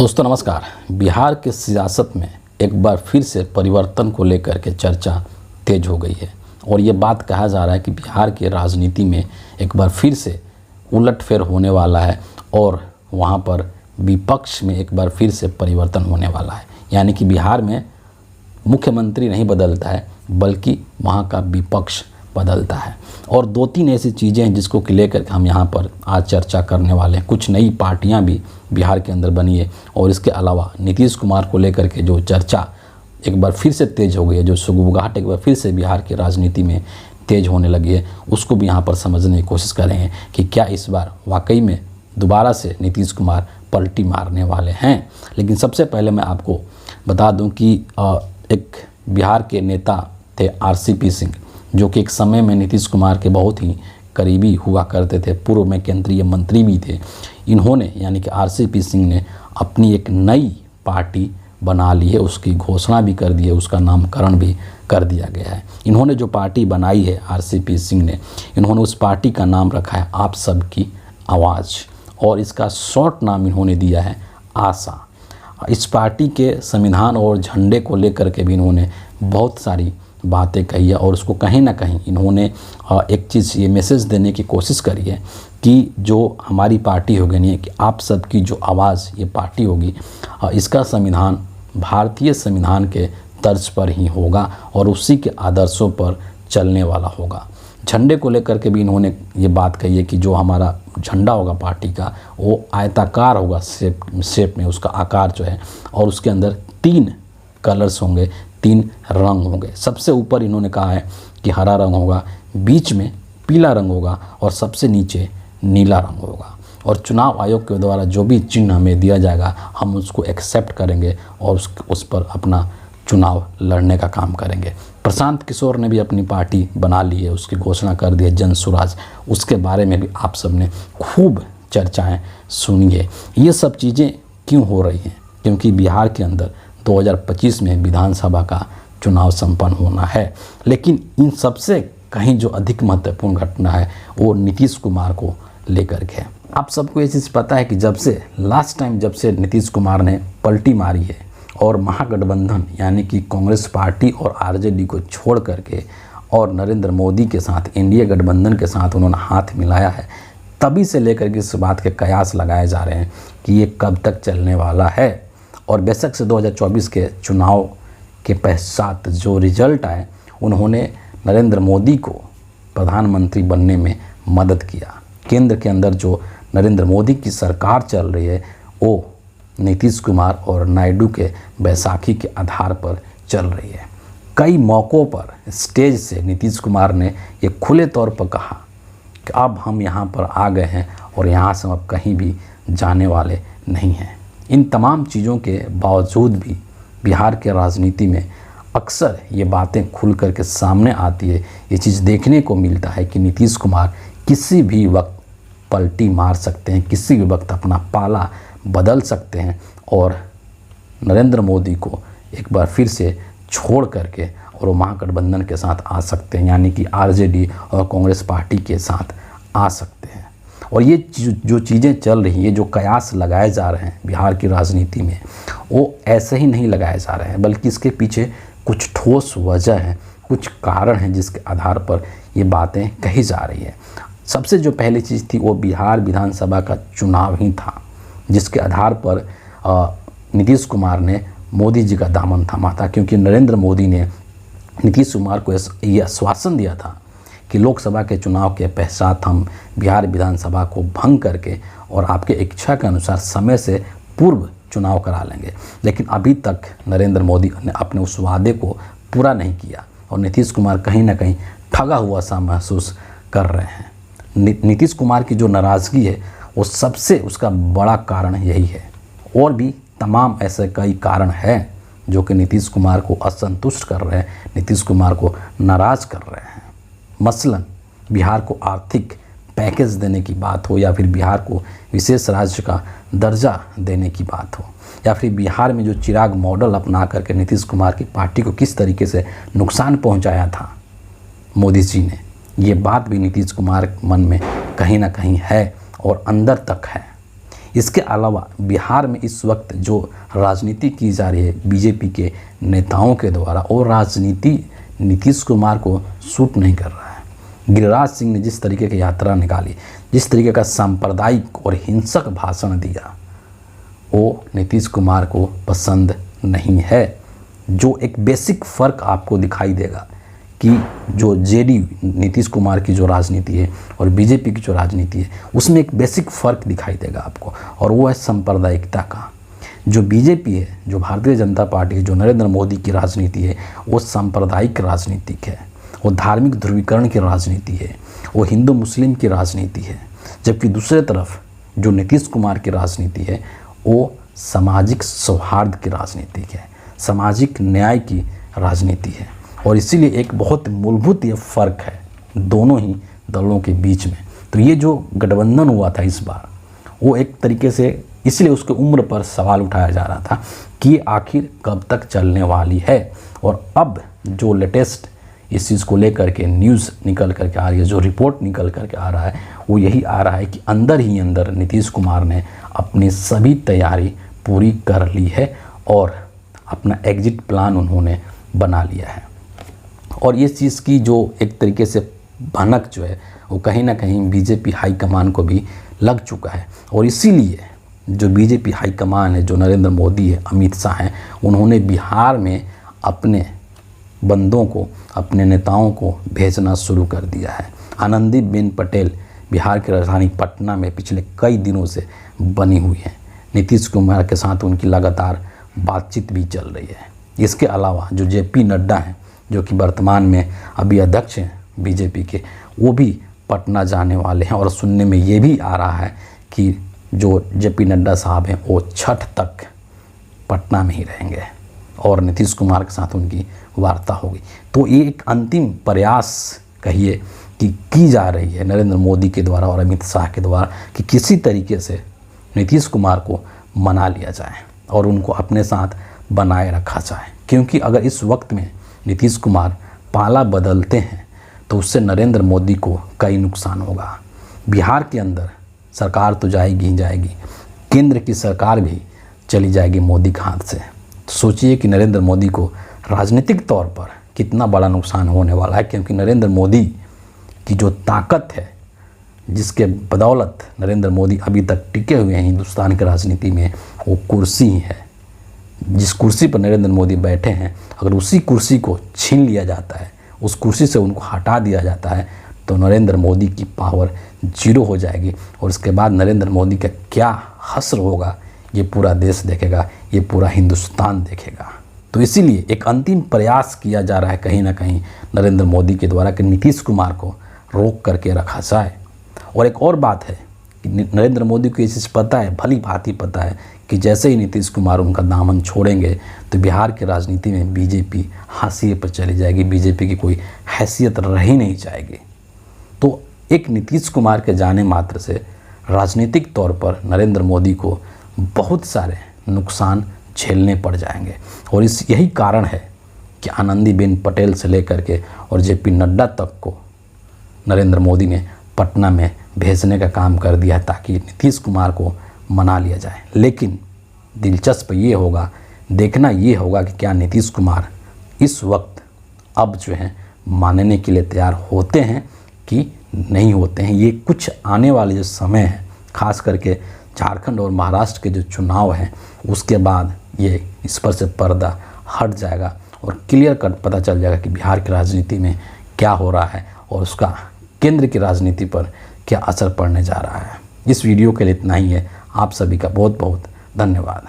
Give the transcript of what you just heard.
दोस्तों नमस्कार। बिहार के सियासत में एक बार फिर से परिवर्तन को लेकर के चर्चा तेज हो गई है और ये बात कहा जा रहा है कि बिहार की राजनीति में एक बार फिर से उलटफेर होने वाला है और वहाँ पर विपक्ष में एक बार फिर से परिवर्तन होने वाला है। यानी कि बिहार में मुख्यमंत्री नहीं बदलता है बल्कि वहाँ का विपक्ष बदलता है। और दो तीन ऐसी चीज़ें हैं जिसको लेकर हम यहाँ पर आज चर्चा करने वाले हैं। कुछ नई पार्टियाँ भी बिहार के अंदर बनी है और इसके अलावा नीतीश कुमार को लेकर के जो चर्चा एक बार फिर से तेज़ हो गई है, जो सुगबुगाहट एक बार फिर से बिहार की राजनीति में तेज़ होने लगी है, उसको भी यहाँ पर समझने की कोशिश करेंगे कि क्या इस बार वाकई में दोबारा से नीतीश कुमार पलटी मारने वाले हैं। लेकिन सबसे पहले मैं आपको बता दूं कि एक बिहार के नेता थे RCP सिंह, जो कि एक समय में नीतीश कुमार के बहुत ही करीबी हुआ करते थे, पूर्व में केंद्रीय मंत्री भी थे। इन्होंने यानी कि RCP सिंह ने अपनी एक नई पार्टी बना ली है, उसकी घोषणा भी कर दी है, उसका नामकरण भी कर दिया गया है। इन्होंने जो पार्टी बनाई है RCP सिंह ने, इन्होंने उस पार्टी का नाम रखा है आप सबकी आवाज़ और इसका शॉर्ट नाम इन्होंने दिया है आशा। इस पार्टी के संविधान और झंडे को लेकर के भी इन्होंने बहुत सारी बातें कही है और उसको कहीं ना कहीं इन्होंने एक चीज़ ये मैसेज देने की कोशिश करी है कि जो हमारी पार्टी होगी नहीं कि आप सबकी जो आवाज़ ये पार्टी होगी, इसका संविधान भारतीय संविधान के तर्ज पर ही होगा और उसी के आदर्शों पर चलने वाला होगा। झंडे को लेकर के भी इन्होंने ये बात कही है कि जो हमारा झंडा होगा पार्टी का वो आयताकार होगा शेप में, उसका आकार जो है, और उसके अंदर 3 कलर्स होंगे, 3 रंग होंगे। सबसे ऊपर इन्होंने कहा है कि हरा रंग होगा, बीच में पीला रंग होगा और सबसे नीचे नीला रंग होगा। और चुनाव आयोग के द्वारा जो भी चिन्ह हमें दिया जाएगा हम उसको एक्सेप्ट करेंगे और उस पर अपना चुनाव लड़ने का काम करेंगे। प्रशांत किशोर ने भी अपनी पार्टी बना ली है, उसकी घोषणा कर दी है जन स्वराज। उसके बारे में भी आप सब ने खूब चर्चाएं सुनी है। ये सब चीज़ें क्यों हो रही हैं? क्योंकि बिहार के अंदर 2025 में विधानसभा का चुनाव संपन्न होना है। लेकिन इन सबसे कहीं जो अधिक महत्वपूर्ण घटना है वो नीतीश कुमार को लेकर के है। आप सबको ये चीज़ पता है कि जब से लास्ट टाइम जब से नीतीश कुमार ने पलटी मारी है और महागठबंधन यानी कि कांग्रेस पार्टी और RJD को छोड़ करके और नरेंद्र मोदी के साथ इंडिया गठबंधन के साथ उन्होंने हाथ मिलाया है, तभी से लेकर के इस बात के कयास लगाए जा रहे हैं कि ये कब तक चलने वाला है। और बेशक से 2024 के चुनाव के पश्चात जो रिजल्ट आए, उन्होंने नरेंद्र मोदी को प्रधानमंत्री बनने में मदद किया। केंद्र के अंदर जो नरेंद्र मोदी की सरकार चल रही है वो नीतीश कुमार और नायडू के बैसाखी के आधार पर चल रही है। कई मौक़ों पर स्टेज से नीतीश कुमार ने ये खुले तौर पर कहा कि अब हम यहाँ पर आ गए हैं और यहाँ से अब कहीं भी जाने वाले नहीं हैं। इन तमाम चीज़ों के बावजूद भी बिहार के राजनीति में अक्सर ये बातें खुल कर के सामने आती है। ये चीज़ देखने को मिलता है कि नीतीश कुमार किसी भी वक्त पलटी मार सकते हैं, किसी भी वक्त अपना पाला बदल सकते हैं और नरेंद्र मोदी को एक बार फिर से छोड़ करके और वो महागठबंधन के साथ आ सकते हैं, यानी कि RJD और कांग्रेस पार्टी के साथ आ सकते हैं। और ये जो चीज़ें चल रही हैं, जो कयास लगाए जा रहे हैं बिहार की राजनीति में, वो ऐसे ही नहीं लगाए जा रहे हैं बल्कि इसके पीछे कुछ ठोस वजह है, कुछ कारण हैं जिसके आधार पर ये बातें कही जा रही है। सबसे जो पहली चीज़ थी वो बिहार विधानसभा का चुनाव ही था, जिसके आधार पर नीतीश कुमार ने मोदी जी का दामन थामा था, क्योंकि नरेंद्र मोदी ने नीतीश कुमार को यह आश्वासन दिया था कि लोकसभा के चुनाव के पश्चात हम बिहार विधानसभा को भंग करके और आपके इच्छा के अनुसार समय से पूर्व चुनाव करा लेंगे। लेकिन अभी तक नरेंद्र मोदी ने अपने उस वादे को पूरा नहीं किया और नीतीश कुमार कहीं ना कहीं ठगा हुआ सा महसूस कर रहे हैं। नीतीश कुमार की जो नाराज़गी है वो सबसे उसका बड़ा कारण यही है। और भी तमाम ऐसे कई कारण हैं जो कि नीतीश कुमार को असंतुष्ट कर रहे हैं, नीतीश कुमार को नाराज़ कर रहे हैं। मसलन बिहार को आर्थिक पैकेज देने की बात हो, या फिर बिहार को विशेष राज्य का दर्जा देने की बात हो, या फिर बिहार में जो चिराग मॉडल अपना करके नीतीश कुमार की पार्टी को किस तरीके से नुकसान पहुंचाया था मोदी जी ने, ये बात भी नीतीश कुमार मन में कहीं ना कहीं है और अंदर तक है। इसके अलावा बिहार में इस वक्त जो राजनीति की जा रही है बीजेपी के नेताओं के द्वारा, और राजनीति नीतीश कुमार को सूट नहीं कर रहा है। गिरिराज सिंह ने जिस तरीके की यात्रा निकाली, जिस तरीके का सांप्रदायिक और हिंसक भाषण दिया, वो नीतीश कुमार को पसंद नहीं है। जो एक बेसिक फ़र्क आपको दिखाई देगा कि जो जेडीयू नीतीश कुमार की जो राजनीति है और बीजेपी की जो राजनीति है, उसमें एक बेसिक फ़र्क दिखाई देगा आपको, और वो है सांप्रदायिकता का। जो बीजेपी है, जो भारतीय जनता पार्टी है, जो नरेंद्र मोदी की राजनीति है, वो सांप्रदायिक राजनीतिक है, वो धार्मिक ध्रुवीकरण की राजनीति है, वो हिंदू मुस्लिम की राजनीति है। जबकि दूसरे तरफ जो नीतीश कुमार की राजनीति है, वो सामाजिक सौहार्द की राजनीति है, सामाजिक न्याय की राजनीति है। और इसीलिए एक बहुत मूलभूत ये फ़र्क है दोनों ही दलों के बीच में। तो ये जो गठबंधन हुआ था इस बार, वो एक तरीके से इसलिए उसके उम्र पर सवाल उठाया जा रहा था कि आखिर कब तक चलने वाली है। और अब जो लेटेस्ट इस चीज़ को लेकर के न्यूज़ निकल करके आ रही है, जो रिपोर्ट निकल करके आ रहा है, वो यही आ रहा है कि अंदर ही अंदर नीतीश कुमार ने अपनी सभी तैयारी पूरी कर ली है और अपना एग्जिट प्लान उन्होंने बना लिया है। और इस चीज़ की जो एक तरीके से भनक जो है वो कहीं ना कहीं बीजेपी हाईकमान को भी लग चुका है। और इसीलिए जो बीजेपी हाईकमान है, जो नरेंद्र मोदी है, अमित शाह हैं, उन्होंने बिहार में अपने बंदों को, अपने नेताओं को भेजना शुरू कर दिया है। आनंदीबेन पटेल बिहार की राजधानी पटना में पिछले कई दिनों से बनी हुई है। नीतीश कुमार के साथ उनकी लगातार बातचीत भी चल रही है। इसके अलावा जो जेपी नड्डा हैं, जो कि वर्तमान में अभी अध्यक्ष हैं बीजेपी के, वो भी पटना जाने वाले हैं। और सुनने में ये भी आ रहा है कि जो जेपी नड्डा साहब हैं वो छठ तक पटना में ही रहेंगे और नीतीश कुमार के साथ उनकी वार्ता होगी। तो ये एक अंतिम प्रयास कहिए कि की जा रही है नरेंद्र मोदी के द्वारा और अमित शाह के द्वारा कि किसी तरीके से नीतीश कुमार को मना लिया जाए और उनको अपने साथ बनाए रखा जाए। क्योंकि अगर इस वक्त में नीतीश कुमार पाला बदलते हैं तो उससे नरेंद्र मोदी को कई नुकसान होगा। बिहार के अंदर सरकार तो जाएगी ही जाएगी, केंद्र की सरकार भी चली जाएगी मोदी के हाथ से। तो सोचिए कि नरेंद्र मोदी को राजनीतिक तौर पर कितना बड़ा नुकसान होने वाला है। क्योंकि नरेंद्र मोदी की जो ताकत है, जिसके बदौलत नरेंद्र मोदी अभी तक टिके हुए हैं हिंदुस्तान की राजनीति में, वो कुर्सी ही है। जिस कुर्सी पर नरेंद्र मोदी बैठे हैं, अगर उसी कुर्सी को छीन लिया जाता है, उस कुर्सी से उनको हटा दिया जाता है, तो नरेंद्र मोदी की पावर जीरो हो जाएगी। और उसके बाद नरेंद्र मोदी का क्या हश्र होगा, ये पूरा देश देखेगा, ये पूरा हिंदुस्तान देखेगा। तो इसीलिए एक अंतिम प्रयास किया जा रहा है कहीं ना कहीं नरेंद्र मोदी के द्वारा कि नीतीश कुमार को रोक करके रखा जाए। और एक और बात है कि नरेंद्र मोदी को ये चीज़ पता है, भली भांति पता है कि जैसे ही नीतीश कुमार उनका दामन छोड़ेंगे तो बिहार की राजनीति में बीजेपी हाशिए पर चली जाएगी, बीजेपी की कोई हैसियत रह ही नहीं जाएगी। तो एक नीतीश कुमार के जाने मात्र से राजनीतिक तौर पर नरेंद्र मोदी को बहुत सारे नुकसान झेलने पड़ जाएंगे। और यही कारण है कि आनंदीबेन पटेल से लेकर के और जेपी नड्डा तक को नरेंद्र मोदी ने पटना में भेजने का काम कर दिया है ताकि नीतीश कुमार को मना लिया जाए। लेकिन दिलचस्प ये होगा, देखना ये होगा कि क्या नीतीश कुमार इस वक्त अब जो है मानने के लिए तैयार होते हैं कि नहीं होते हैं। ये कुछ आने वाले जो समय है, खास करके झारखंड और महाराष्ट्र के जो चुनाव हैं, उसके बाद ये इस पर से पर्दा हट जाएगा और क्लियर कट पता चल जाएगा कि बिहार की राजनीति में क्या हो रहा है और उसका केंद्र की राजनीति पर क्या असर पड़ने जा रहा है। इस वीडियो के लिए इतना ही है। आप सभी का बहुत बहुत धन्यवाद।